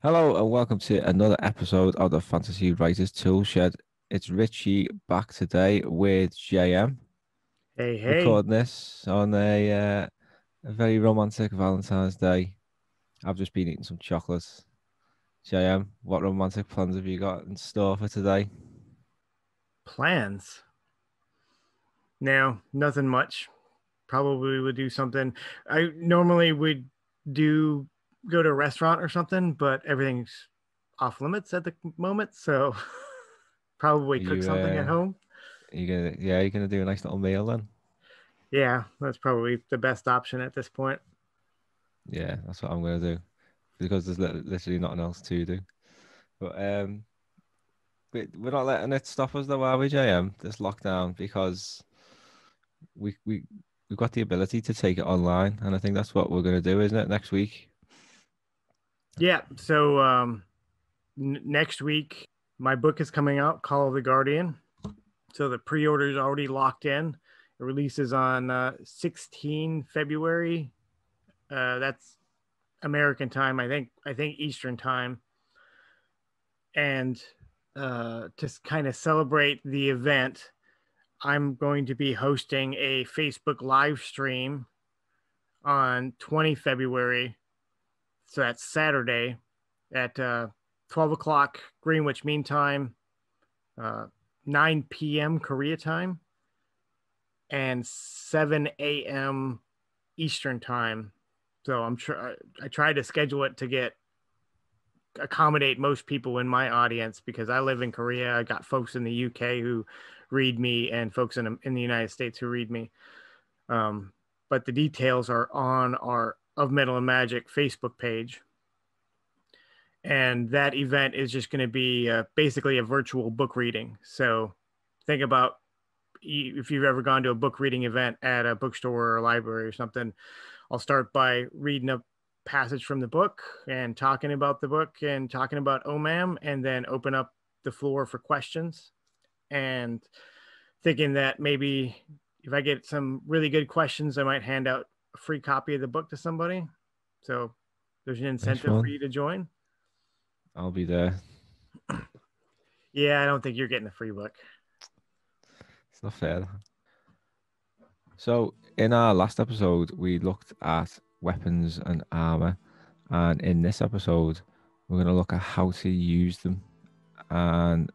Hello and welcome to another episode of the Fantasy Writers Toolshed. It's Richie back today with JM, Hey, hey. recording this on a very romantic Valentine's Day. I've just been eating some chocolates. JM, what romantic plans have you got in store for today? Plans? No, nothing much. Probably would do something. I normally would do go to a restaurant or something, but everything's off limits at the moment, so probably Are cook you something at home. you're gonna do a nice little meal then? Yeah, that's probably the best option at this point. Yeah, that's what I'm gonna do because there's literally nothing else to do. But we're not letting it stop us though, are we, JM? This lockdown because we we we've got the ability to take it online, and I think that's what we're going to do, isn't it? Next week. Yeah, so next week my book is coming out, Call of the Guardian. So the pre-order is already locked in. It releases on 16 February. That's American time, I think Eastern time, and to kind of celebrate the event, I'm going to be hosting a Facebook live stream on 20 February. So that's Saturday at 12 o'clock Greenwich Mean Time, uh, 9 p.m. Korea time, and 7 a.m. Eastern time. So I tried to schedule it to get accommodate most people in my audience because I live in Korea. I got folks in the UK who read me and folks in the United States who read me. But the details are on our Of Metal and Magic Facebook page. And that event is just going to be basically a virtual book reading. So think about if you've ever gone to a book reading event at a bookstore or a library or something. I'll start by reading a passage from the book and talking about the book and talking about OMAM, and then open up the floor for questions. And thinking that maybe if I get some really good questions, I might hand out a free copy of the book to somebody. So there's an Nice incentive for one. you to join. I'll be there. Yeah, I don't think you're getting a free book. It's not fair. So in our last episode, we looked at weapons and armor, and in this episode, we're going to look at how to use them, and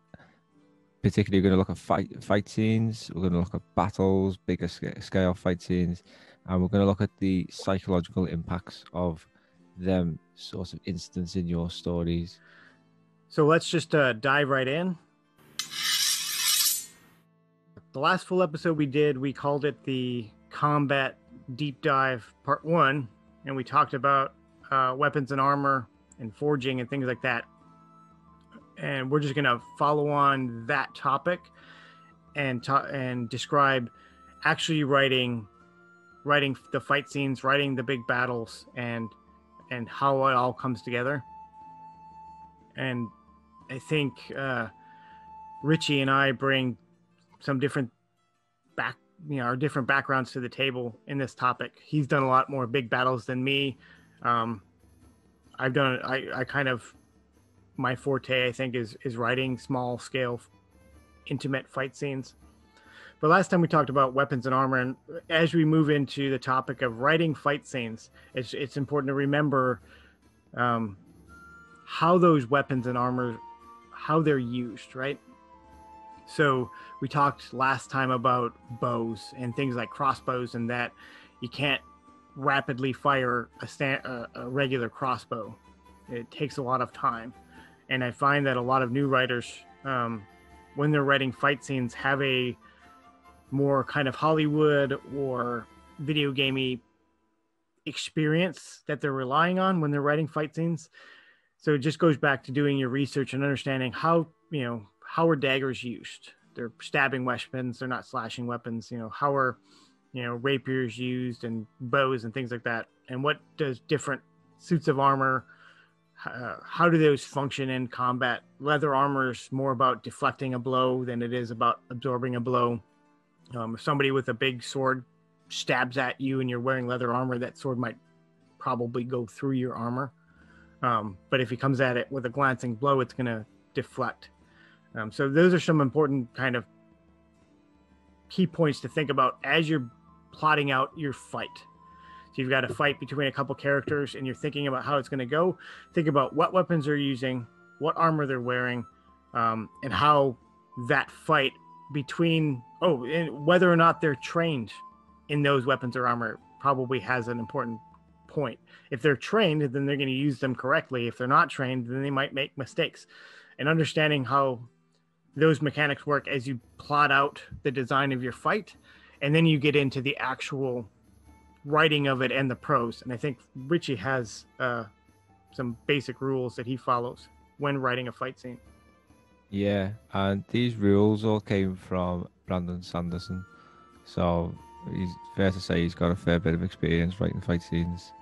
particularly we're going to look at fight scenes. We're going to look at battles, bigger scale fight scenes, and we're going to look at the psychological impacts of them sort of incidents in your stories. So let's just dive right in. The last full episode we did, we called it the Combat Deep Dive Part 1, and we talked about weapons and armor and forging and things like that. And we're just going to follow on that topic and describe actually writing the fight scenes, writing the big battles, and how it all comes together. And I think Richie and I bring some different our different backgrounds to the table in this topic. He's done a lot more big battles than me. I've done I kind of my forte, I think, is writing small scale intimate fight scenes. But last time we talked about weapons and armor, and as we move into the topic of writing fight scenes, it's important to remember how those weapons and armor, how they're used, right? So we talked last time about bows and things like crossbows, and that you can't rapidly fire a regular crossbow. It takes a lot of time. And I find that a lot of new writers, when they're writing fight scenes, have a more kind of Hollywood or video gamey experience that they're relying on when they're writing fight scenes. So it just goes back to doing your research and understanding how are daggers used. They're stabbing weapons, they're not slashing weapons. How are rapiers used, and bows and things like that, and what does different suits of armor, how do those function in combat? Leather armor is more about deflecting a blow than it is about absorbing a blow. If somebody with a big sword stabs at you and you're wearing leather armor, that sword might probably go through your armor. But if he comes at it with a glancing blow, it's going to deflect. So those are some important kind of key points to think about as you're plotting out your fight. So you've got a fight between a couple characters and you're thinking about how it's going to go. Think about what weapons they're using, what armor they're wearing, and how that fight between, and whether or not they're trained in those weapons or armor probably has an important point. If they're trained, then they're going to use them correctly. If they're not trained, then they might make mistakes. And understanding how those mechanics work as you plot out the design of your fight, and then you get into the actual writing of it and the prose. And I think Richie has some basic rules that he follows when writing a fight scene. Yeah, and these rules all came from Brandon Sanderson. So he's fair to say he's got a fair bit of experience writing fight scenes.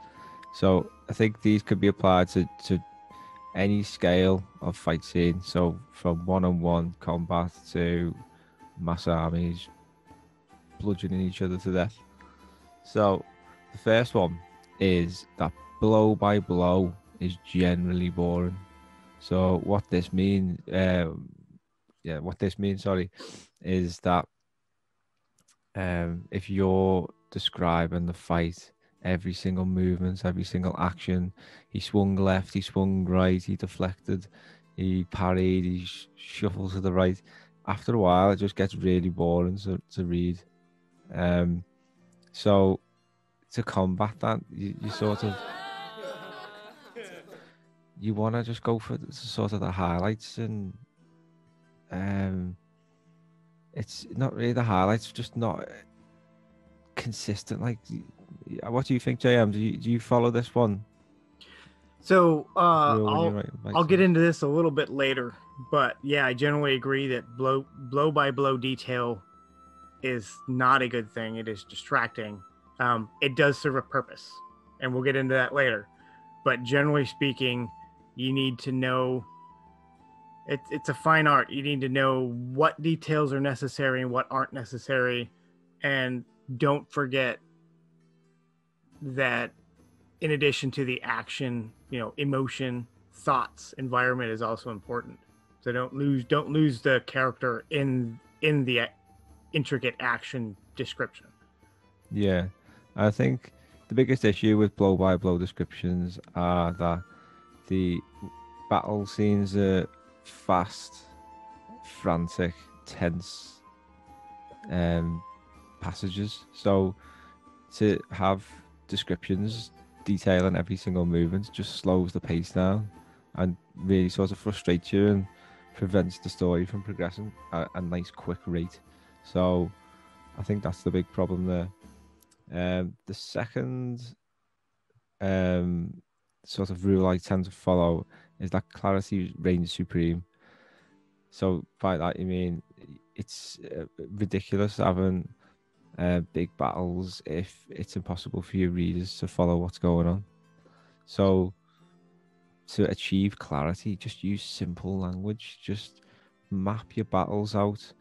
So I think these could be applied to any scale of fight scene. So from one-on-one combat to mass armies bludgeoning each other to death. So the first one is that blow by blow is generally boring. So what this means, is that if you're describing the fight, every single movement, every single action, he swung left, he swung right, he deflected, he parried, he shuffled to the right. After a while, it just gets really boring to read. So to combat that, you sort of, you want to just go for sort of the highlights, and it's not really the highlights, just not consistent. Like, what do you think, JM? Do you follow this one? So I'll get into this a little bit later, but yeah, I generally agree that blow by blow detail is not a good thing. It is distracting. It does serve a purpose, and we'll get into that later. But generally speaking, you need to know, it's a fine art. You need to know what details are necessary and what aren't necessary. And don't forget that in addition to the action, emotion, thoughts, environment is also important. So don't lose the character in the intricate action description. Yeah, I think the biggest issue with blow-by-blow descriptions are that the battle scenes are fast, frantic, tense passages. So to have descriptions detailing every single movement just slows the pace down and really sort of frustrates you and prevents the story from progressing at a nice quick rate. So I think that's the big problem there. The second sort of rule I tend to follow is that clarity reigns supreme. So by that you mean it's ridiculous having big battles if it's impossible for your readers to follow what's going on. So to achieve clarity, just use simple language. Just map your battles out.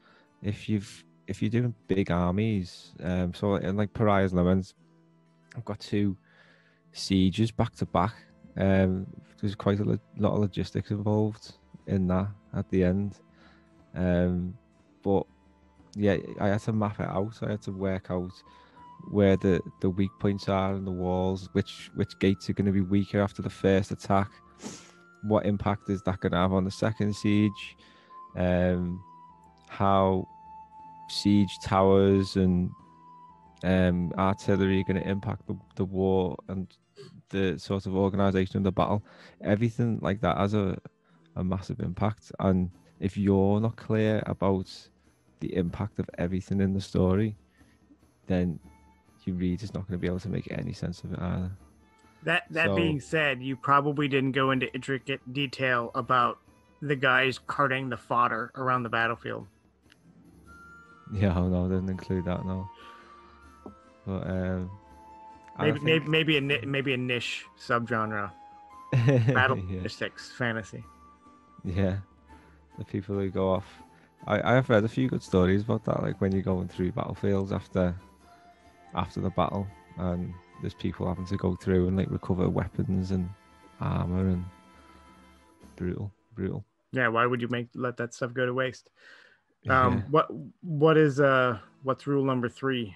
If you're doing big armies, so in like Pariah's Lemons, I've got 2 sieges back to back. There's quite a lot of logistics involved in that at the end. But yeah, I had to map it out. I had to work out where the weak points are in the walls, which gates are going to be weaker after the first attack, what impact is that going to have on the second siege, how siege towers and artillery are going to impact the war and the sort of organization of the battle. Everything like that has a massive impact, and if you're not clear about the impact of everything in the story, then your reader's not going to be able to make any sense of it either. That being said, you probably didn't go into intricate detail about the guys carting the fodder around the battlefield. Yeah, no, I didn't include that, no. But maybe a niche subgenre. Battle logistics fantasy. Yeah, the people who go off. I have read a few good stories about that, like when you're going through battlefields after the battle, and there's people having to go through and like recover weapons and armor and brutal. Yeah, why would you let that stuff go to waste? Yeah. What's rule number 3?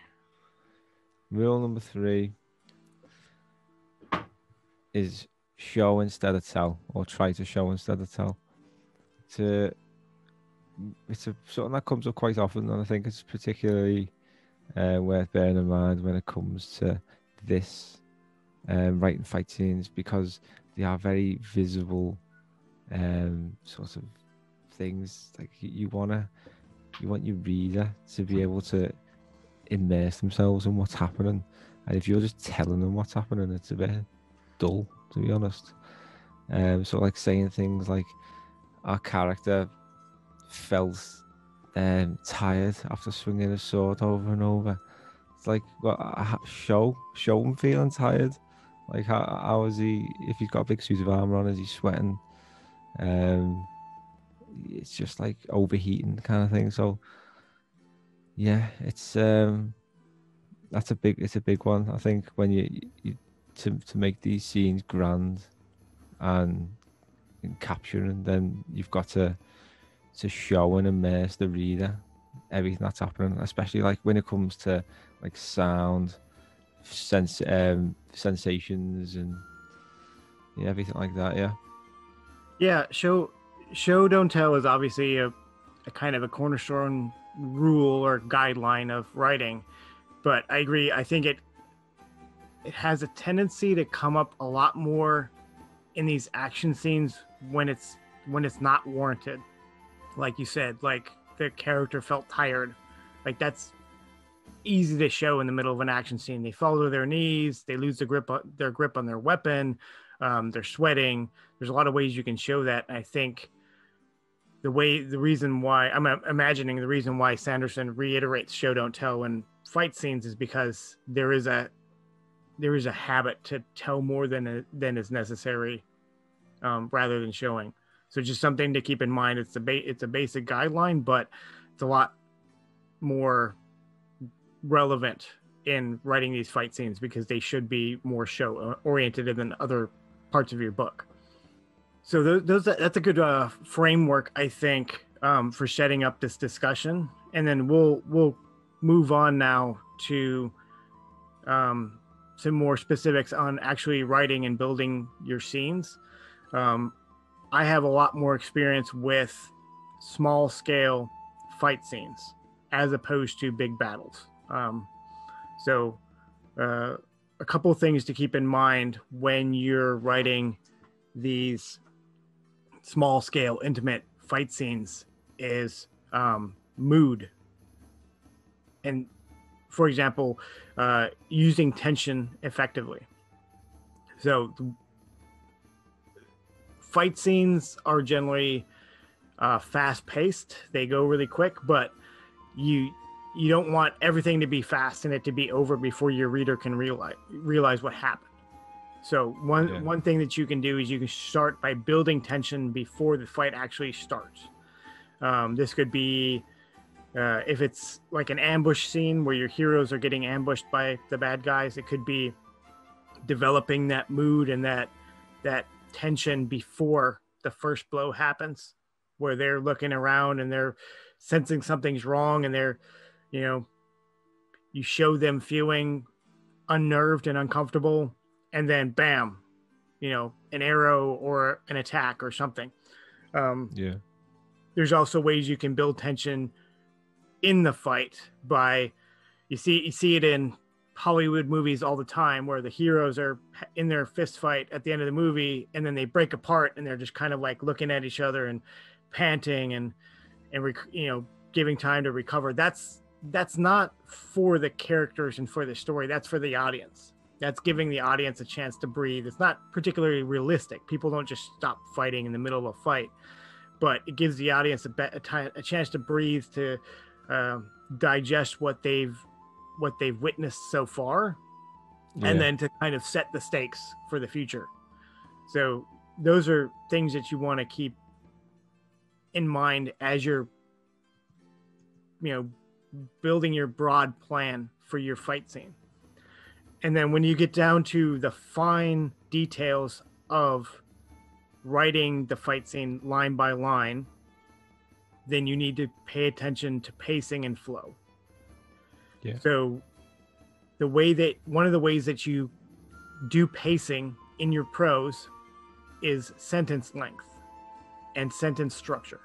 Rule number 3 is show instead of tell, or try to show instead of tell. It's something that comes up quite often, and I think it's particularly worth bearing in mind when it comes to this writing fight scenes, because they are very visible sort of things. Like you want your reader to be able to immerse themselves in what's happening, and if you're just telling them what's happening, it's a bit dull, to be honest. So like saying things like, our character felt tired after swinging his sword over and over. It's like, well, show him feeling tired. Like, how is he? If he's got a big suit of armor on, is he sweating? It's just like overheating kind of thing. So yeah, it's it's a big one. I think when you to make these scenes grand and capturing, then you've got to show and immerse the reader everything that's happening, especially like when it comes to like sound, sensations, and everything like that. Yeah, show don't tell is obviously a kind of a cornerstone rule or guideline of writing, but I agree. I think it has a tendency to come up a lot more in these action scenes when it's not warranted. Like you said, like the character felt tired. Like that's easy to show in the middle of an action scene. They fall to their knees, they lose their grip on their weapon, they're sweating. There's a lot of ways you can show that. And I think the reason why Sanderson reiterates show don't tell in fight scenes is because there is a habit to tell more than is necessary, rather than showing. So just something to keep in mind. It's a basic guideline, but it's a lot more relevant in writing these fight scenes because they should be more show oriented than other parts of your book. So that's a good framework, I think, for setting up this discussion. And then we'll move on now to some more specifics on actually writing and building your scenes. I have a lot more experience with small scale fight scenes as opposed to big battles. So a couple of things to keep in mind when you're writing these small scale intimate fight scenes is mood. And for example, using tension effectively. So fight scenes are generally fast paced. They go really quick, but you don't want everything to be fast and it to be over before your reader can realize what happened. So one thing that you can do is you can start by building tension before the fight actually starts. This could be if it's like an ambush scene where your heroes are getting ambushed by the bad guys. It could be developing that mood and that tension before the first blow happens, where they're looking around and they're sensing something's wrong, and they're, you show them feeling unnerved and uncomfortable, and then bam, an arrow or an attack or something. There's also ways you can build tension in the fight by you see it in Hollywood movies all the time, where the heroes are in their fist fight at the end of the movie, and then they break apart and they're just kind of like looking at each other and panting and giving time to recover. That's not for the characters and for the story. That's for the audience. That's giving the audience a chance to breathe. It's not particularly realistic. People don't just stop fighting in the middle of a fight, but it gives the audience a chance to breathe, to digest what they've witnessed so far, and then to kind of set the stakes for the future. So those are things that you want to keep in mind as you're building your broad plan for your fight scene. And then when you get down to the fine details of writing the fight scene line by line, then you need to pay attention to pacing and flow. Yeah. So one of the ways that you do pacing in your prose is sentence length and sentence structure.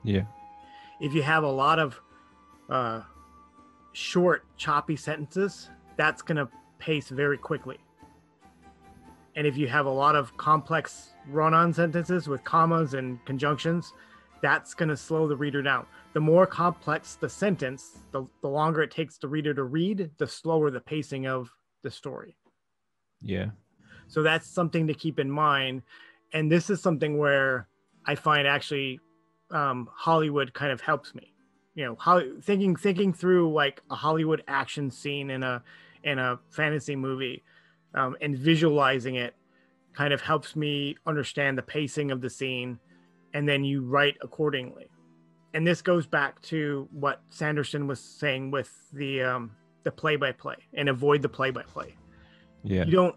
Yeah. If you have a lot of short, choppy sentences, that's going to pace very quickly. And if you have a lot of complex run-on sentences with commas and conjunctions, that's going to slow the reader down. The more complex the sentence, the longer it takes the reader to read, the slower the pacing of the story. Yeah. So that's something to keep in mind. And this is something where I find actually Hollywood kind of helps me. Thinking through like a Hollywood action scene in a fantasy movie, and visualizing it kind of helps me understand the pacing of the scene, and then you write accordingly. And this goes back to what Sanderson was saying with the play-by-play, and avoid the play-by-play. Yeah. You don't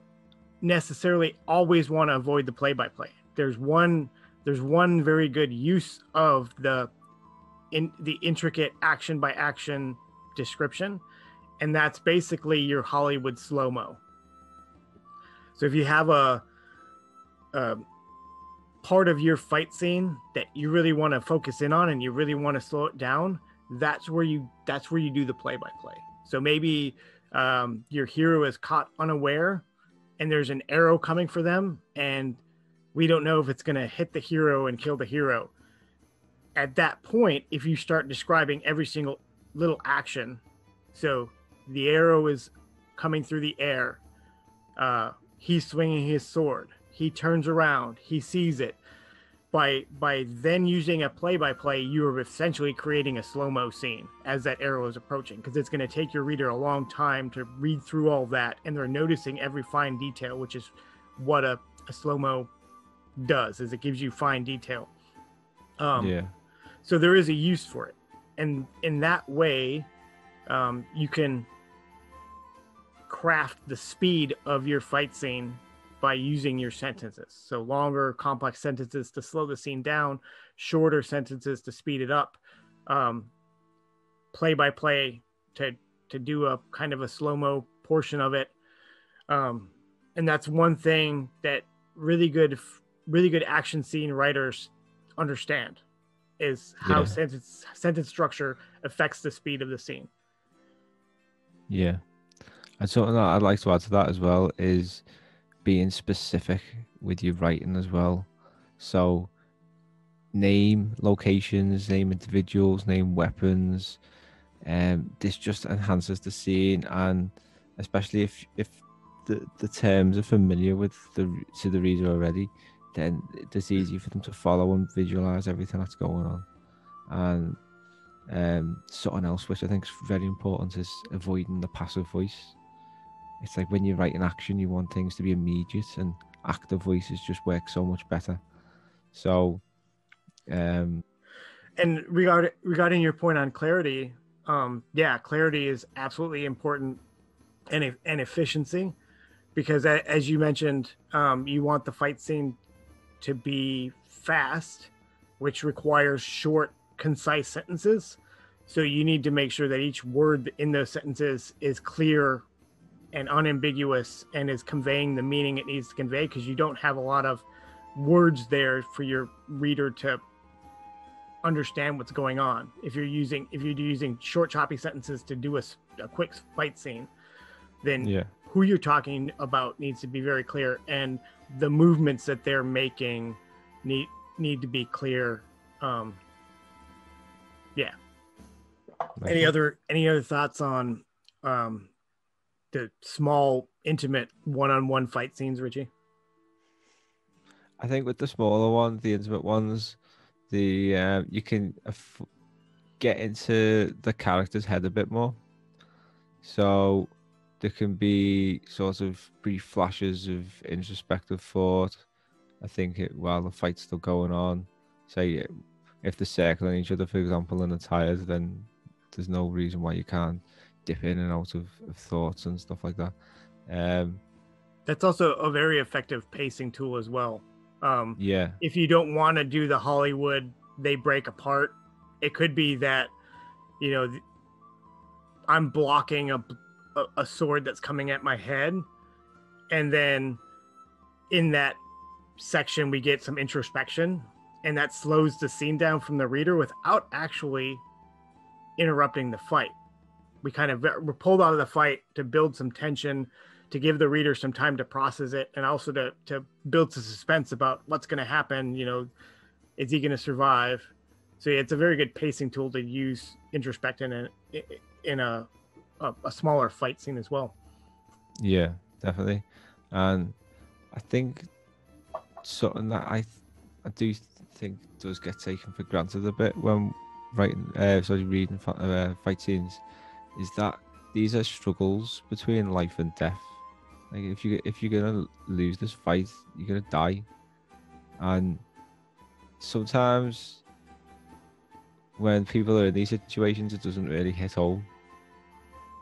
necessarily always want to avoid the play-by-play. There's one very good use of the intricate action by action description, and that's basically your Hollywood slow-mo. So if you have a part of your fight scene that you really want to focus in on and you really want to slow it down, that's where you do the play-by-play. So maybe your hero is caught unaware and there's an arrow coming for them, and we don't know if it's going to hit the hero and kill the hero. At that point, if you start describing every single little action, so the arrow is coming through the air, he's swinging his sword, he turns around, he sees it. By then using a play-by-play, you are essentially creating a slow-mo scene as that arrow is approaching, because it's going to take your reader a long time to read through all that, and they're noticing every fine detail, which is what a slow-mo does, is it gives you fine detail. Yeah. So there is a use for it, and in that way, you can craft the speed of your fight scene by using your sentences. So longer, complex sentences to slow the scene down, shorter sentences to speed it up, play-by-play to do a kind of a slow-mo portion of it. And that's one thing that really good action scene writers understand, is how sentence structure affects the speed of the scene. Yeah. And something that I'd like to add to that as well is being specific with your writing as well. So name locations, name individuals, name weapons. This just enhances the scene, and especially if the terms are familiar to the reader already, then it's easy for them to follow and visualize everything that's going on. And something else which I think is very important is avoiding the passive voice. It's like when you're writing action, you want things to be immediate, and active voices just work so much better. So, and regarding your point on clarity, clarity is absolutely important, and efficiency, because as you mentioned, you want the fight scene to be fast, which requires short, concise sentences. So you need to make sure that each word in those sentences is clear and unambiguous and is conveying the meaning it needs to convey, because you don't have a lot of words there for your reader to understand what's going on. If you're using short, choppy sentences to do a quick fight scene, then who you're talking about needs to be very clear, and the movements that they're making need to be clear. Any other thoughts on the small, intimate, one-on-one fight scenes, Richie? I think with the smaller ones, the intimate ones, you can get into the character's head a bit more. So there can be sort of brief flashes of introspective thought. I think while the fight's still going on, say if they're circling each other, for example, and they're tired, then there's no reason why you can't dip in and out of thoughts and stuff like that. That's also a very effective pacing tool as well. Yeah, If you don't want to do the Hollywood, they break apart, it could be that, you know, I'm blocking a sword that's coming at my head. And then in that section, we get some introspection, and that slows the scene down from the reader without actually interrupting the fight. We're pulled out of the fight to build some tension, to give the reader some time to process it, and also to build some suspense about what's going to happen. You know, is he going to survive? So it's a very good pacing tool to use introspection in a smaller fight scene as well. Yeah, definitely. And I think something that I do think does get taken for granted a bit when reading fight scenes is that these are struggles between life and death. Like if you're gonna lose this fight, you're gonna die. And sometimes when people are in these situations, it doesn't really hit home.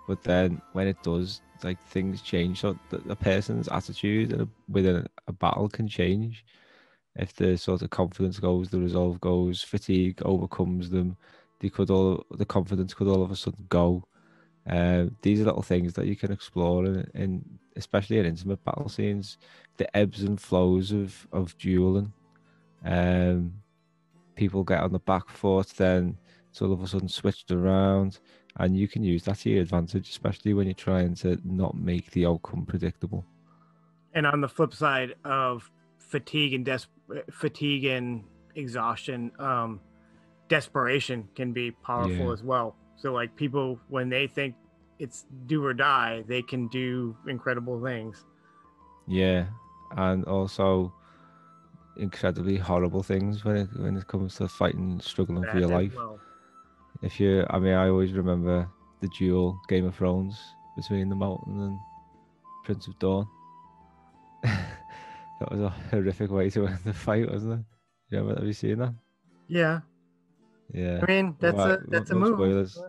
But then when it does, like things change. So the person's attitude within a battle can change. If the sort of confidence goes, the resolve goes, fatigue overcomes them, the confidence could all of a sudden go. These are little things that you can explore in especially in intimate battle scenes, the ebbs and flows of dueling. People get on the back foot, then it's all of a sudden switched around, and you can use that to your advantage, especially when you're trying to not make the outcome predictable. And on the flip side of fatigue and exhaustion, desperation can be powerful as well. So like people, when they think it's do or die, they can do incredible things. Yeah, and also incredibly horrible things when it comes to fighting, struggling for your life. Well. I always remember the duel Game of Thrones between the Mountain and Prince of Dawn. That was a horrific way to end the fight, wasn't it? Have you seen that? Yeah. Yeah. I mean, that's a move. Spoilers.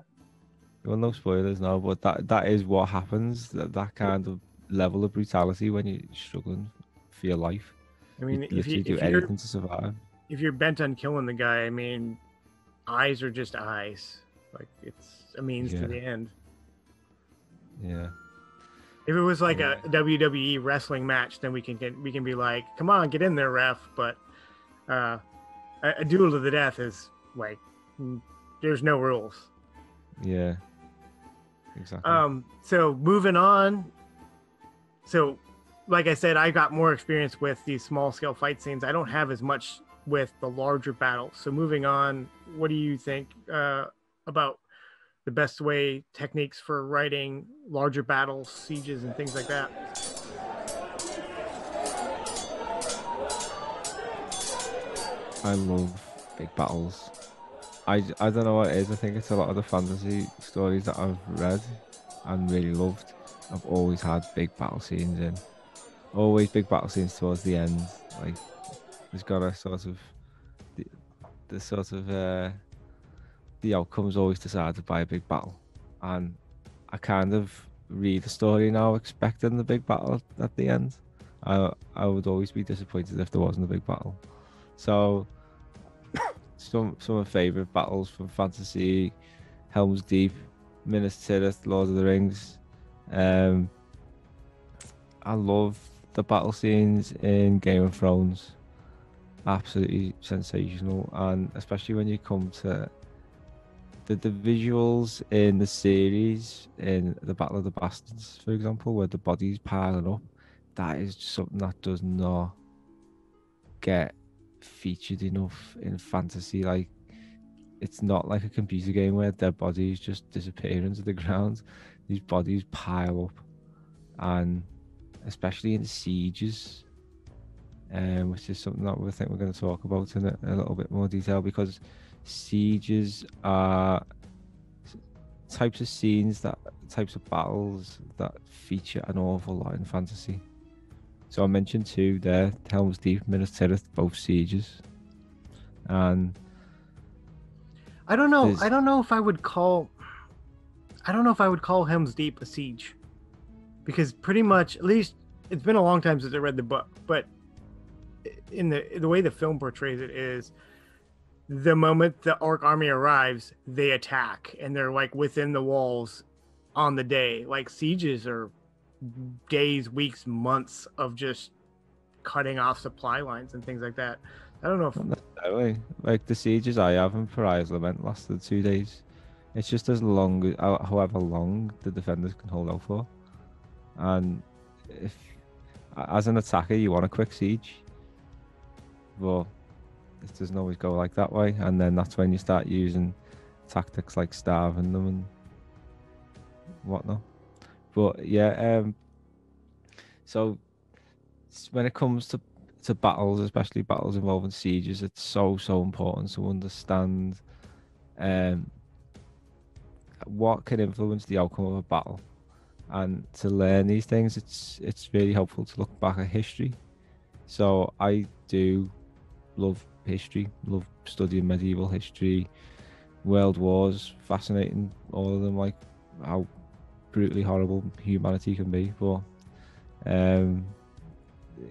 Well, no spoilers now, but that is what happens. That kind of level of brutality when you're struggling for your life. I mean, you literally do anything to survive. If you're bent on killing the guy, I mean, eyes are just eyes. Like it's a means to the end. Yeah. If it was like a WWE wrestling match, then we can be like, come on, get in there, ref. But a duel to the death is like, there's no rules. Yeah. Exactly. So moving on. So, like I said, I got more experience with these small scale fight scenes. I don't have as much with the larger battles. So moving on, what do you think about the best way techniques for writing larger battles, sieges, and things like that? I love big battles. I don't know what it is. I think it's a lot of the fantasy stories that I've read and really loved. I've always had big battle scenes in. Always big battle scenes towards the end. Like there's got a sort of the outcome's always decided by a big battle, and I kind of read the story now expecting the big battle at the end. I would always be disappointed if there wasn't a big battle. So some of my favourite battles from fantasy: Helm's Deep, Minas Tirith, Lord of the Rings. I love the battle scenes in Game of Thrones. Absolutely sensational, and especially when you come to the visuals in the series, in the Battle of the Bastards, for example, where the bodies piling up. That is something that does not get featured enough in fantasy. Like, it's not like a computer game where dead bodies just disappear into the ground. These bodies pile up, and especially in sieges, which is something that I think we're going to talk about in a little bit more detail, because sieges are types of scenes, types of battles that feature an awful lot in fantasy. So I mentioned two there: Helm's Deep, Minas Tirith, both sieges. And I don't know if I would call Helm's Deep a siege, because pretty much, at least it's been a long time since I read the book, but in the way the film portrays it is the moment the orc army arrives, they attack and they're like within the walls on the day. Like sieges are days, weeks, months of just cutting off supply lines and things like that. I don't know if Not necessarily. Like the sieges I have in Pariah's Lament lasted 2 days. It's just as long as however long the defenders can hold out for. And if as an attacker you want a quick siege, but it doesn't always go like that way. And then that's when you start using tactics like starving them and whatnot. But yeah, so when it comes to battles, especially battles involving sieges, it's so important to understand um what can influence the outcome of a battle. And to learn these things, it's really helpful to look back at history. So I do love history, love studying medieval history, world wars, fascinating, all of them, like how brutally horrible humanity can be. But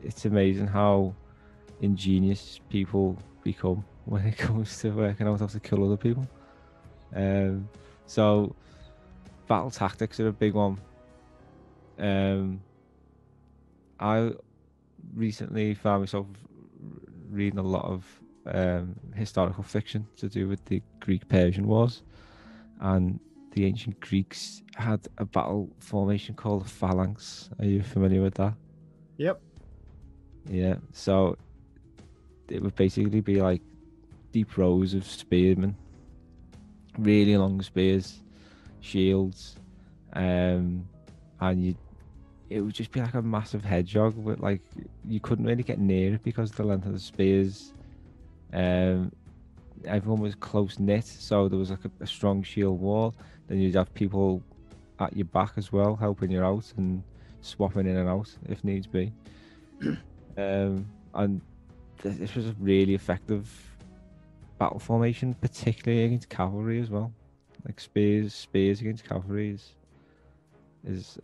it's amazing how ingenious people become when it comes to working out how to kill other people. So battle tactics are a big one. I recently found myself reading a lot of historical fiction to do with the Greek-Persian Wars, and the ancient Greeks had a battle formation called a phalanx. Are you familiar with that? Yep. Yeah, so it would basically be like deep rows of spearmen, really long spears, shields, and it would just be like a massive hedgehog, but like you couldn't really get near it because of the length of the spears. Everyone was close knit, so there was like a strong shield wall. Then you'd have people at your back as well, helping you out and swapping in and out if needs be. And this was a really effective battle formation, particularly against cavalry as well. Like spears against cavalry is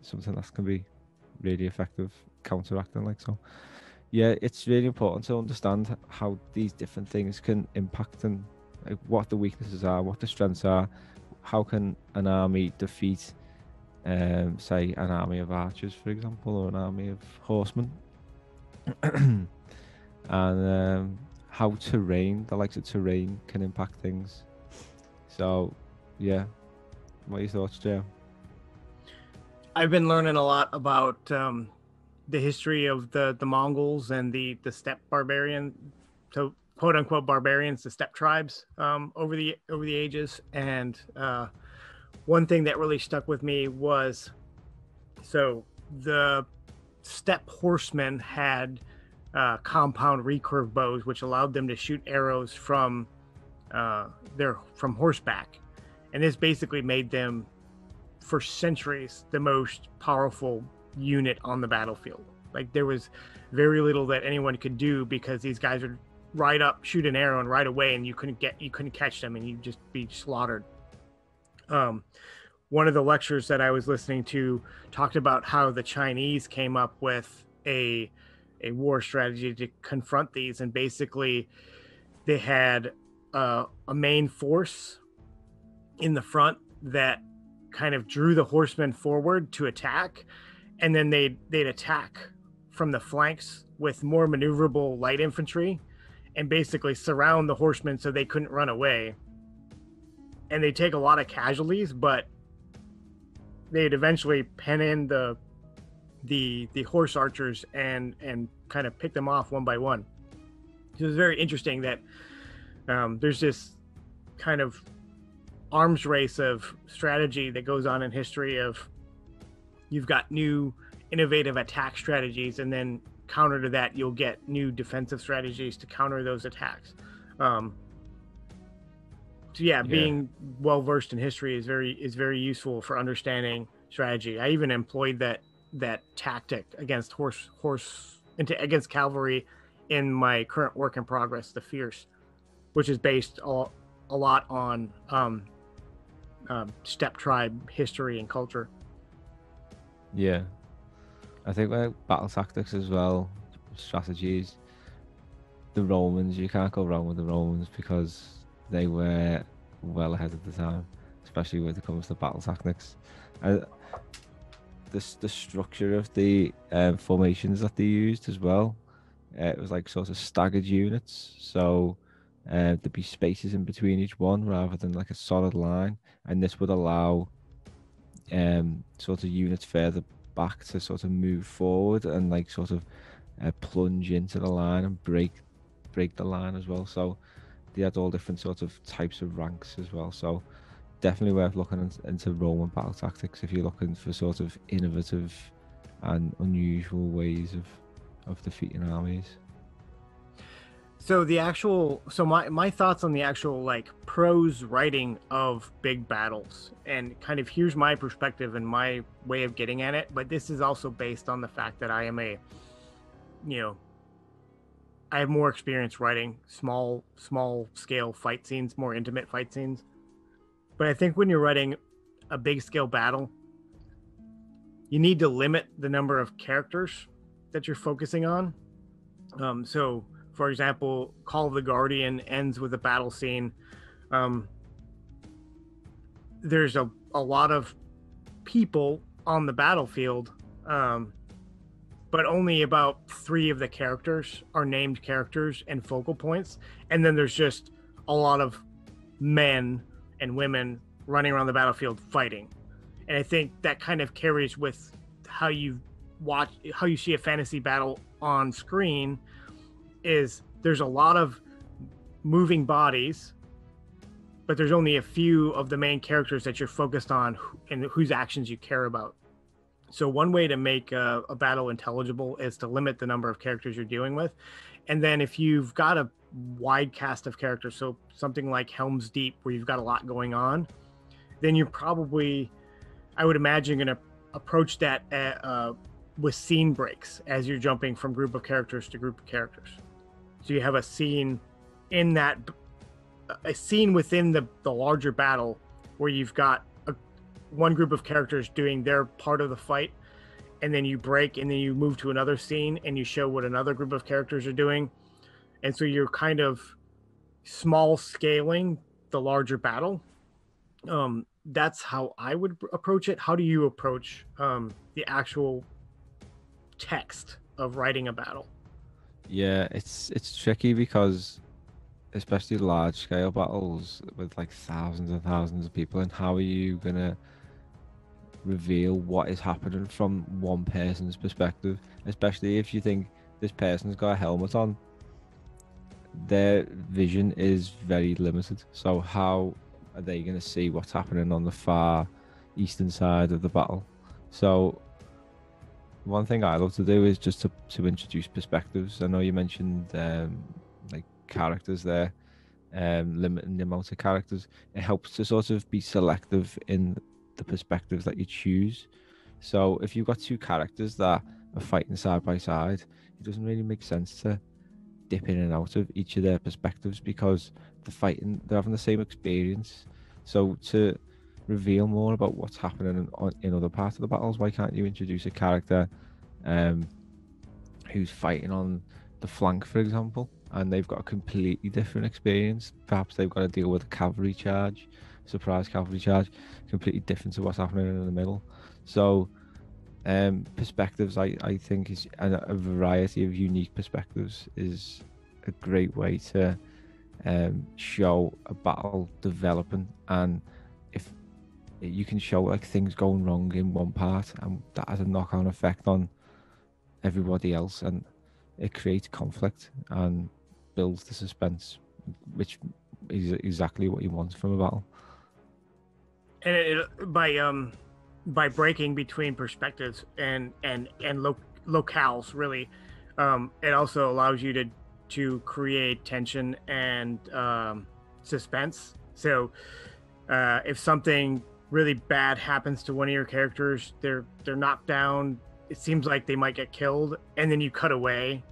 something that can be really effective counteracting, like. So yeah, it's really important to understand how these different things can impact and like, what the weaknesses are, what the strengths are. How can an army defeat say an army of archers, for example, or an army of horsemen? And how terrain, the likes of terrain, can impact things. So yeah, what are your thoughts, Joe? I've been learning a lot about the history of the Mongols and the steppe barbarian, so quote unquote barbarians, the steppe tribes over the ages. And one thing that really stuck with me was, so the steppe horsemen had compound recurve bows, which allowed them to shoot arrows from horseback, and this basically made them, for centuries, the most powerful unit on the battlefield. Like there was very little that anyone could do because these guys would ride up, shoot an arrow, and right away, and you couldn't catch them, and you'd just be slaughtered. One of the lectures that I was listening to talked about how the Chinese came up with a war strategy to confront these, and basically they had a main force in the front that kind of drew the horsemen forward to attack, and then they'd attack from the flanks with more maneuverable light infantry and basically surround the horsemen so they couldn't run away. And they take a lot of casualties, but they'd eventually pen in the horse archers and kind of pick them off one by one. So it's very interesting that there's this kind of arms race of strategy that goes on in history of you've got new innovative attack strategies, and then counter to that you'll get new defensive strategies to counter those attacks. So yeah, being well versed in history is very useful for understanding strategy. I even employed that tactic against against cavalry in my current work in progress, the Fierce, which is based a lot on steppe tribe history and culture. Yeah, I think like battle tactics as well, strategies. The Romans, you can't go wrong with the Romans because they were well ahead of the time, especially when it comes to battle tactics. Uh, the structure of the formations that they used as well. It was like sort of staggered units, so there'd be spaces in between each one rather than like a solid line, and this would allow sort of units further back to sort of move forward and like sort of plunge into the line and break the line as well. So they had all different sorts of types of ranks as well. So definitely worth looking into Roman battle tactics if you're looking for sort of innovative and unusual ways of defeating armies. So my thoughts on the actual like prose writing of big battles, and kind of here's my perspective and my way of getting at it, but this is also based on the fact that I am you know I have more experience writing small scale fight scenes, more intimate fight scenes. But I think when you're writing a big scale battle, you need to limit the number of characters that you're focusing on. So for example, Call of the Guardian ends with a battle scene. There's a lot of people on the battlefield, but only about 3 of the characters are named characters and focal points. And then there's just a lot of men and women running around the battlefield fighting. And I think that kind of carries with how you see a fantasy battle on screen. Is there's a lot of moving bodies, but there's only a few of the main characters that you're focused on and whose actions you care about. So one way to make a battle intelligible is to limit the number of characters you're dealing with. And then if you've got a wide cast of characters, so something like Helm's Deep where you've got a lot going on, then you're probably, I would imagine, going to approach that with scene breaks as you're jumping from group of characters to group of characters. So you have a scene within the larger battle where you've got one group of characters doing their part of the fight, and then you break and then you move to another scene and you show what another group of characters are doing. And so you're kind of small scaling the larger battle. That's how I would approach it. How do you approach the actual text of writing a battle? Yeah, it's tricky because especially large scale battles with like thousands and thousands of people, and how are you gonna reveal what is happening from one person's perspective, especially if you think this person's got a helmet on, their vision is very limited. So how are they going to see what's happening on the far eastern side of the battle? So one thing I love to do is just to introduce perspectives. I know you mentioned like characters there, limiting the amount of characters. It helps to sort of be selective in the perspectives that you choose. So if you've got 2 characters that are fighting side by side, it doesn't really make sense to dip in and out of each of their perspectives because they're having the same experience. So to reveal more about what's happening in other parts of the battles, why can't you introduce a character who's fighting on the flank, for example, and they've got a completely different experience? Perhaps they've got to deal with a cavalry charge, surprise cavalry charge, completely different to what's happening in the middle. So perspectives, I think, is a variety of unique perspectives is a great way to show a battle developing. And if you can show like things going wrong in one part, and that has a knock-on effect on everybody else, and it creates conflict and builds the suspense, which is exactly what you want from a battle. And by breaking between perspectives and locales, really, it also allows you to create tension and suspense. So if something really bad happens to one of your characters, they're knocked down, it seems like they might get killed, and then you cut away,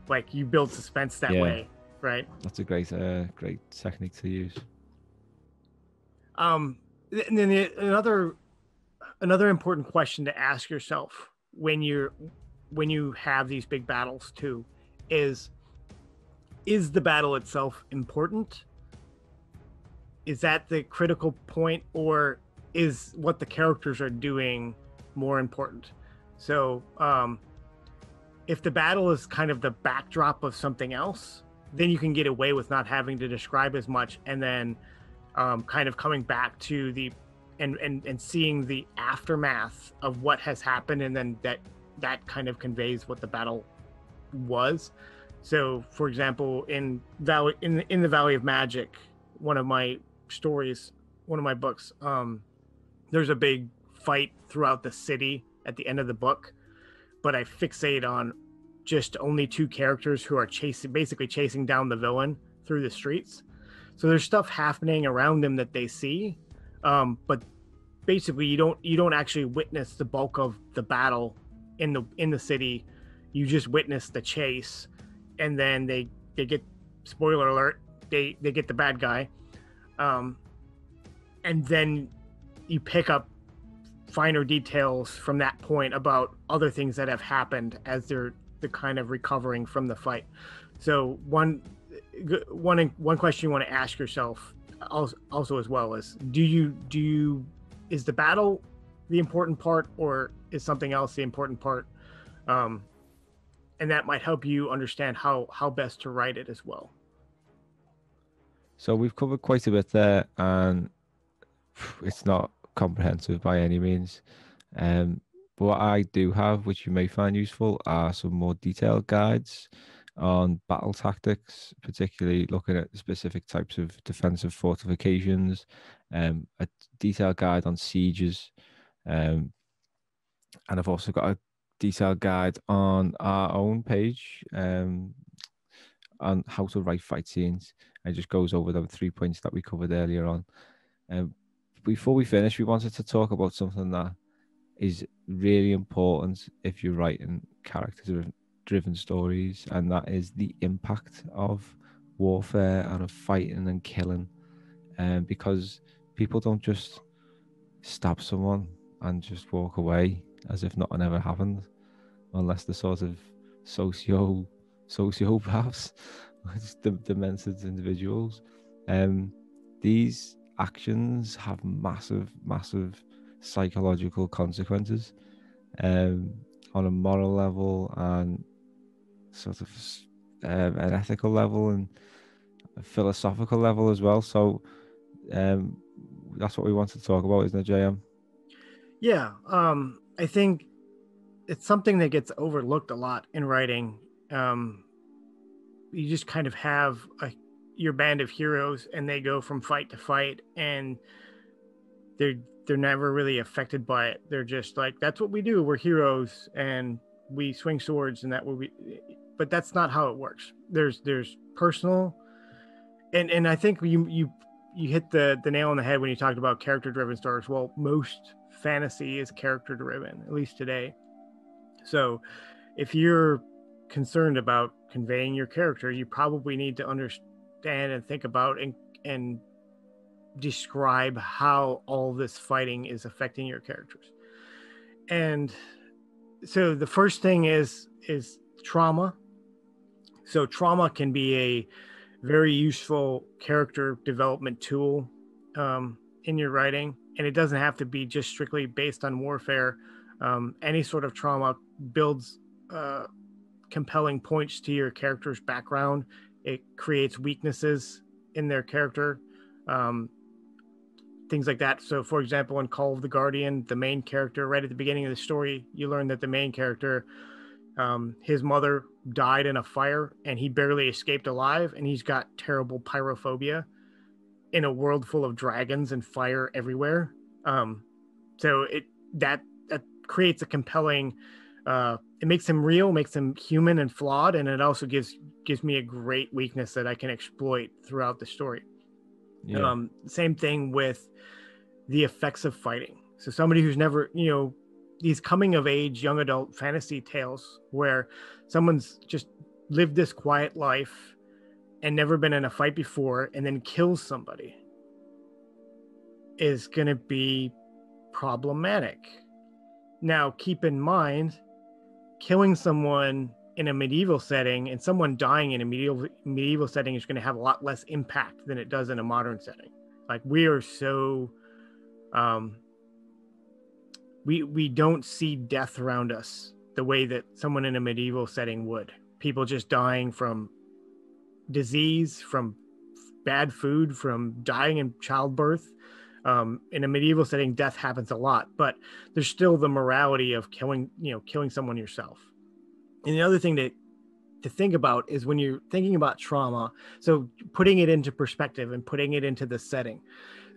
like you build suspense that way, right? That's a great technique to use. And then another important question to ask yourself when you're when you have these big battles too, is the battle itself important? Is that the critical point, or is what the characters are doing more important? So if the battle is kind of the backdrop of something else, then you can get away with not having to describe as much, and then kind of coming back to the and seeing the aftermath of what has happened, and then that kind of conveys what the battle was. So, for example, in the Valley of Magic, one of my stories, one of my books, there's a big fight throughout the city at the end of the book, but I fixate on just only two characters who are basically chasing down the villain through the streets. So there's stuff happening around them that they see, but basically you don't actually witness the bulk of the battle in the city. You just witness the chase, and then they get, spoiler alert, they get the bad guy, and then you pick up finer details from that point about other things that have happened as they're kind of recovering from the fight. So one question you want to ask yourself also as well is, is the battle the important part, or is something else the important part? And that might help you understand how best to write it as well. So we've covered quite a bit there, and it's not comprehensive by any means. But what I do have, which you may find useful, are some more detailed guides on battle tactics, particularly looking at specific types of defensive fortifications, a detailed guide on sieges, and I've also got a detailed guide on our own page on how to write fight scenes. It just goes over the 3 points that we covered earlier on. Before we finish, we wanted to talk about something that is really important if you're writing character-driven stories, and that is the impact of warfare and of fighting and killing. Because people don't just stab someone and just walk away as if nothing ever happened, unless they're sort of sociopaths, demented individuals. These actions have massive psychological consequences on a moral level and sort of an ethical level and a philosophical level as well. So that's what we want to talk about, isn't it, JM? Yeah, I think it's something that gets overlooked a lot in writing. You just kind of have your band of heroes, and they go from fight to fight, and they're never really affected by it. They're just like, that's what we do. We're heroes, and we swing swords, and but that's not how it works. There's personal, and I think you hit the nail on the head when you talked about character-driven stories. Well, most fantasy is character-driven, at least today. So if you're concerned about conveying your character, you probably need to understand and think about and describe how all this fighting is affecting your characters. And so the first thing is trauma. So trauma can be a very useful character development tool in your writing, and it doesn't have to be just strictly based on warfare. Any sort of trauma builds compelling points to your character's background. It creates weaknesses in their character, things like that. So, for example, in Call of the Guardian, the main character, right at the beginning of the story, you learn that the main character, his mother died in a fire, and he barely escaped alive, and he's got terrible pyrophobia in a world full of dragons and fire everywhere. So that creates a compelling, it makes him real, makes him human and flawed, and it also gives me a great weakness that I can exploit throughout the story. Yeah. Same thing with the effects of fighting. So somebody who's never, these coming of age young adult fantasy tales where someone's just lived this quiet life and never been in a fight before and then kills somebody is going to be problematic. Now, keep in mind killing someone in a medieval setting and someone dying in a medieval setting is going to have a lot less impact than it does in a modern setting. Like, we are so we don't see death around us the way that someone in a medieval setting would. People just dying from disease, from bad food, from dying in childbirth. In a medieval setting, death happens a lot, but there's still the morality of killing someone yourself. And the other thing to think about is when you're thinking about trauma, so putting it into perspective and putting it into the setting.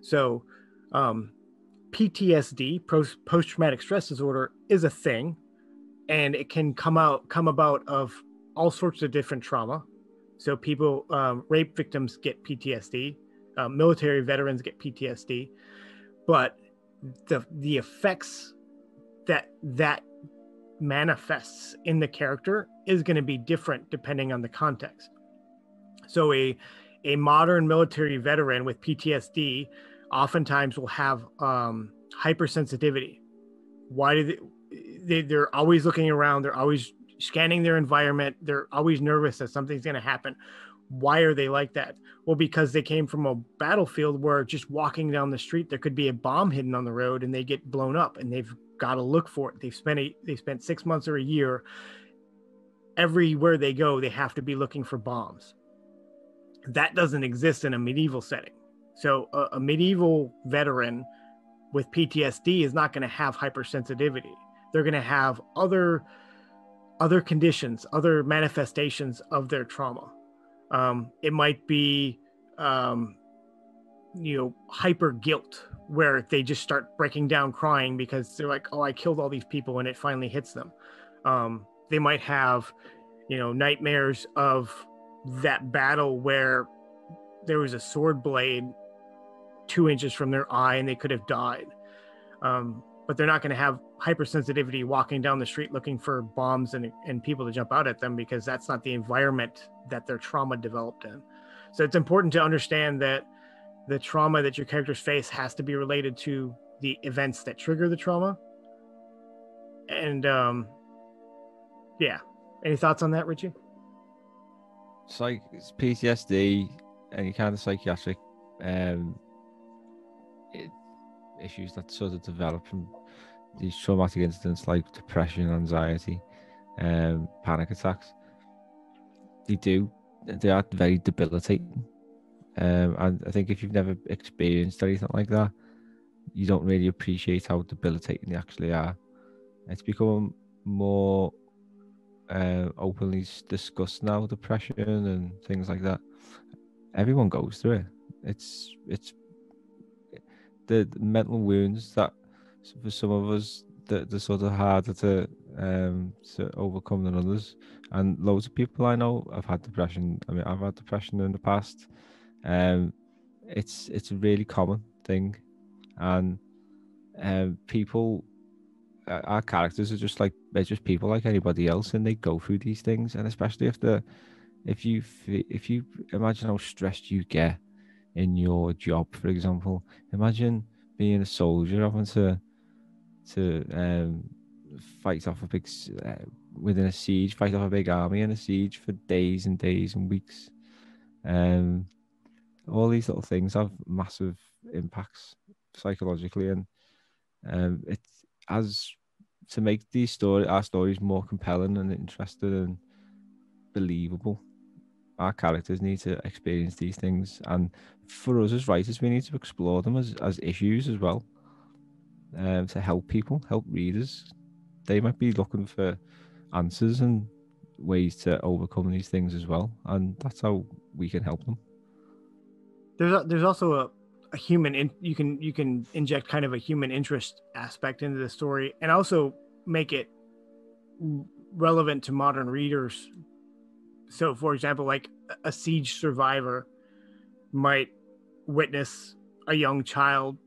So PTSD, post-traumatic stress disorder, is a thing, and it can come about of all sorts of different trauma. So people, rape victims get PTSD, military veterans get PTSD, but the effects that manifests in the character is going to be different depending on the context. So a modern military veteran with PTSD oftentimes will have hypersensitivity. Why do they're always looking around, they're always scanning their environment, they're always nervous that something's going to happen. Why are they like that? Well, because they came from a battlefield where just walking down the street, there could be a bomb hidden on the road and they get blown up, and they've got to look for it. They've spent 6 months or a year. Everywhere they go, they have to be looking for bombs. That doesn't exist in a medieval setting. So a medieval veteran with PTSD is not going to have hypersensitivity. They're going to have other conditions, other manifestations of their trauma. It might be, hyper guilt, where they just start breaking down crying because they're like, oh, I killed all these people, and it finally hits them. They might have, nightmares of that battle where there was a sword blade 2 inches from their eye and they could have died. But they're not going to have hypersensitivity walking down the street looking for bombs and people to jump out at them, because that's not the environment that their trauma developed in. So it's important to understand that the trauma that your characters face has to be related to the events that trigger the trauma. And any thoughts on that, Richie? It's PTSD, any kind of psychiatric issues that sort of develop from these traumatic incidents like depression, anxiety, panic attacks. They are very debilitating. And I think if you've never experienced anything like that, you don't really appreciate how debilitating they actually are. It's become more openly discussed now, depression and things like that. Everyone goes through it. It's the mental wounds that for some of us they're sort of harder to overcome than others. And loads of people I know have had depression. I mean, I've had depression in the past. It's a really common thing, and people, our characters are just people like anybody else, and they go through these things. And especially if you imagine how stressed you get in your job, for example. Imagine being a soldier having to fight off within a siege, fight off a big army in a siege for days and days and weeks. All these little things have massive impacts psychologically, and it's as to make our stories more compelling and interesting and believable. Our characters need to experience these things, and for us as writers, we need to explore them as issues as well, to help readers. They might be looking for answers and ways to overcome these things as well, and that's how we can help them. There's also a human you can inject kind of a human interest aspect into the story, and also make it relevant to modern readers. So, for example, like a siege survivor might witness a young child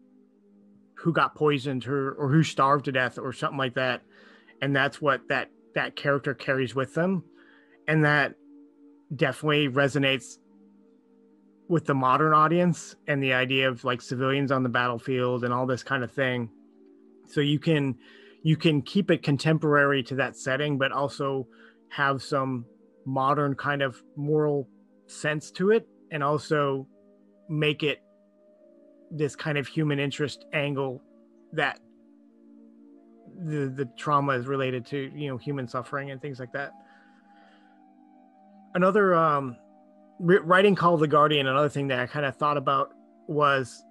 who got poisoned or who starved to death or something like that, and that's what that character carries with them, and that definitely resonates with the modern audience and the idea of like civilians on the battlefield and all this kind of thing. So you can you can keep it contemporary to that setting, but also have some modern kind of moral sense to it, and also make it this kind of human interest angle that the trauma is related to, human suffering and things like that. Another writing Call of the Guardian, another thing that I kind of thought about was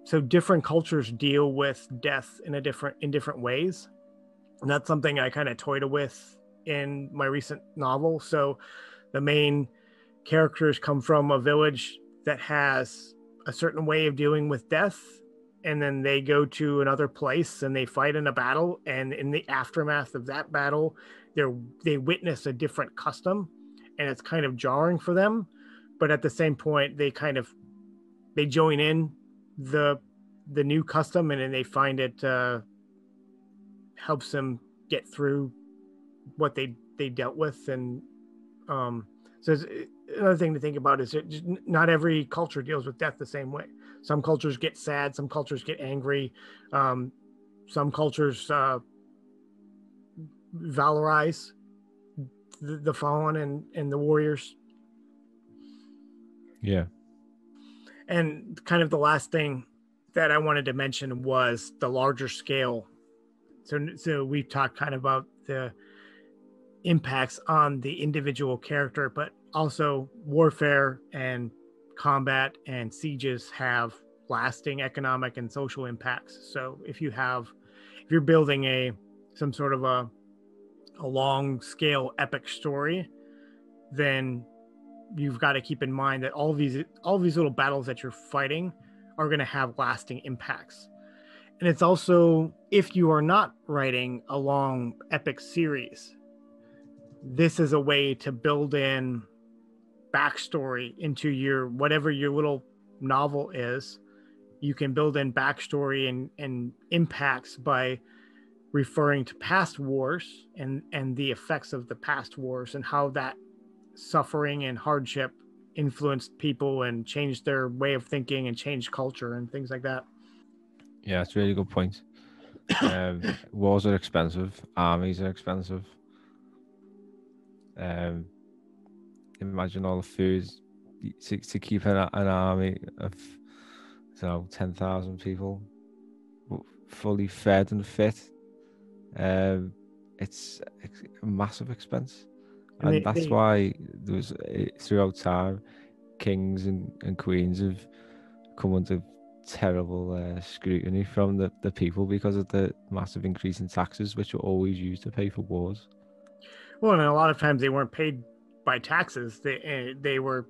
so different cultures deal with death in different ways, and that's something I kind of toyed with in my recent novel. So the main characters come from a village that has a certain way of dealing with death, and then they go to another place and they fight in a battle, and in the aftermath of that battle they witness a different custom, and it's kind of jarring for them, but at the same point they join in the new custom, and then they find it helps them get through what they dealt with. And so another thing to think about is that not every culture deals with death the same way. Some cultures get sad, some cultures get angry, some cultures valorize the fallen and the warriors. Yeah. And kind of the last thing that I wanted to mention was the larger scale. So we've talked kind of about the impacts on the individual character, but also warfare and combat and sieges have lasting economic and social impacts. So if you're building some sort of a long scale epic story, then you've got to keep in mind that all these little battles that you're fighting are going to have lasting impacts. And it's also, if you are not writing a long epic series, this is a way to build in backstory into whatever your little novel is. You can build in backstory and impacts by referring to past wars and the effects of the past wars, and how that suffering and hardship influenced people and changed their way of thinking and changed culture and things like that. Yeah, it's a really good point. Wars are expensive. Armies are expensive. Imagine all the food to keep an army of 10,000 people fully fed and fit. It's a massive expense, and that's why there was throughout time kings and queens have come under terrible scrutiny from the people because of the massive increase in taxes, which were always used to pay for wars. Well, and a lot of times they weren't paid by taxes. They were,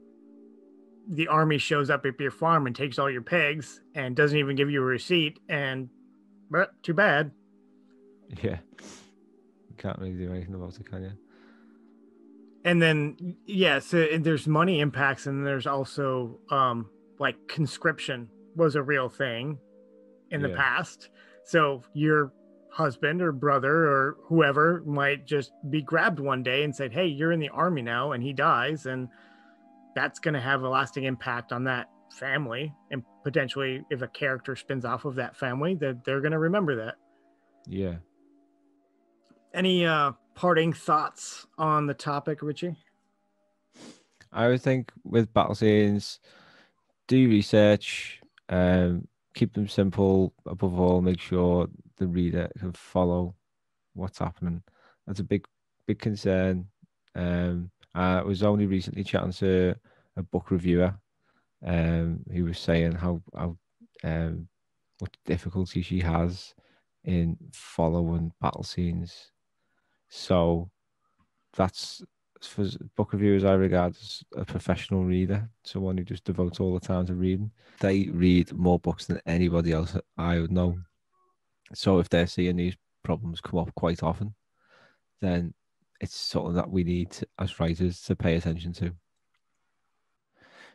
the army shows up at your farm and takes all your pigs and doesn't even give you a receipt, and too bad. Yeah, you can't really do anything about it, can you? And then so there's money impacts, and there's also like conscription was a real thing in the past. So your husband or brother or whoever might just be grabbed one day and said, hey, you're in the army now, and he dies, and that's going to have a lasting impact on that family, and potentially if a character spins off of that family, that they're going to remember that. Yeah. Any parting thoughts on the topic, Richie? I would think with battle scenes, do research, keep them simple. Above all, make sure the reader can follow what's happening. That's a big concern. I was only recently chatting to a book reviewer, who was saying how what difficulty she has in following battle scenes. So that's, for book reviewers, I regard as a professional reader, someone who just devotes all the time to reading. They read more books than anybody else I would know. So if they're seeing these problems come up quite often, then it's something that we need as writers to pay attention to.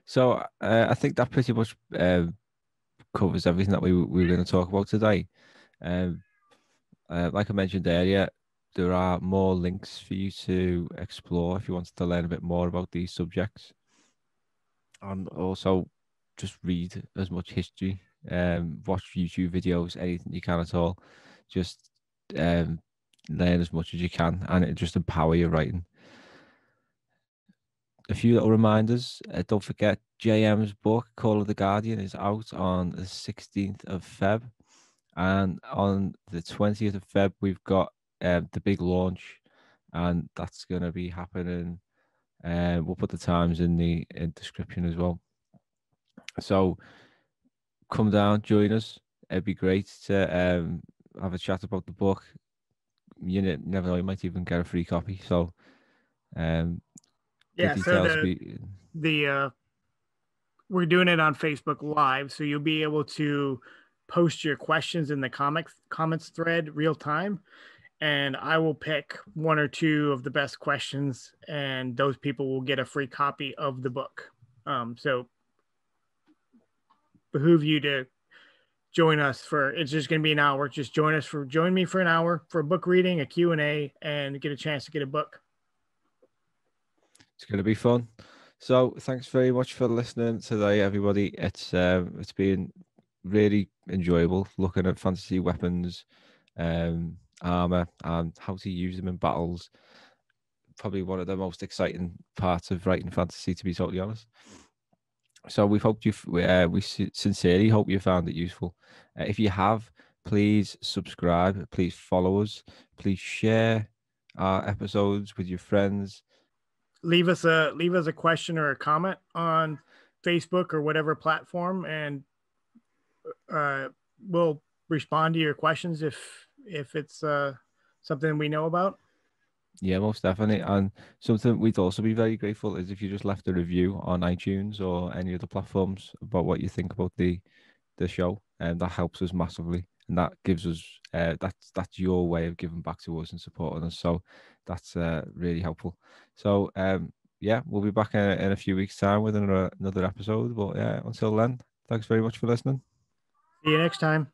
So I think that pretty much covers everything that we were going to talk about today. Like I mentioned earlier, there are more links for you to explore if you wanted to learn a bit more about these subjects. And also just read as much history, watch YouTube videos, anything you can at all. Just learn as much as you can, and it just empower your writing. A few little reminders. Don't forget, JM's book, Call of the Guardian, is out on the 16th of Feb. And on the 20th of Feb, we've got the big launch, and that's going to be happening. We'll put the times in the description as well. So come down, join us. It'd be great to have a chat about the book. You never know, you might even get a free copy. So yeah, so we're doing it on Facebook Live, so you'll be able to post your questions in the comments thread real time, and I will pick one or two of the best questions, and those people will get a free copy of the book. So behoove you to join us for, it's just going to be an hour. Just join me for an hour for a book reading, a Q&A, and get a chance to get a book. It's going to be fun. So thanks very much for listening today, everybody. It's been really enjoyable looking at fantasy weapons, armor, and how to use them in battles. Probably one of the most exciting parts of writing fantasy, to be totally honest. So we sincerely hope you found it useful. If you have, please subscribe, please follow us, please share our episodes with your friends. Leave us a question or a comment on Facebook or whatever platform, and we'll respond to your questions if it's something we know about. Yeah, most definitely. And something we'd also be very grateful is if you just left a review on iTunes or any other platforms about what you think about the show, and that helps us massively, and that gives us that's your way of giving back to us and supporting us. So that's really helpful. So yeah, we'll be back in a few weeks' time with another episode. But yeah, until then, thanks very much for listening. See you next time.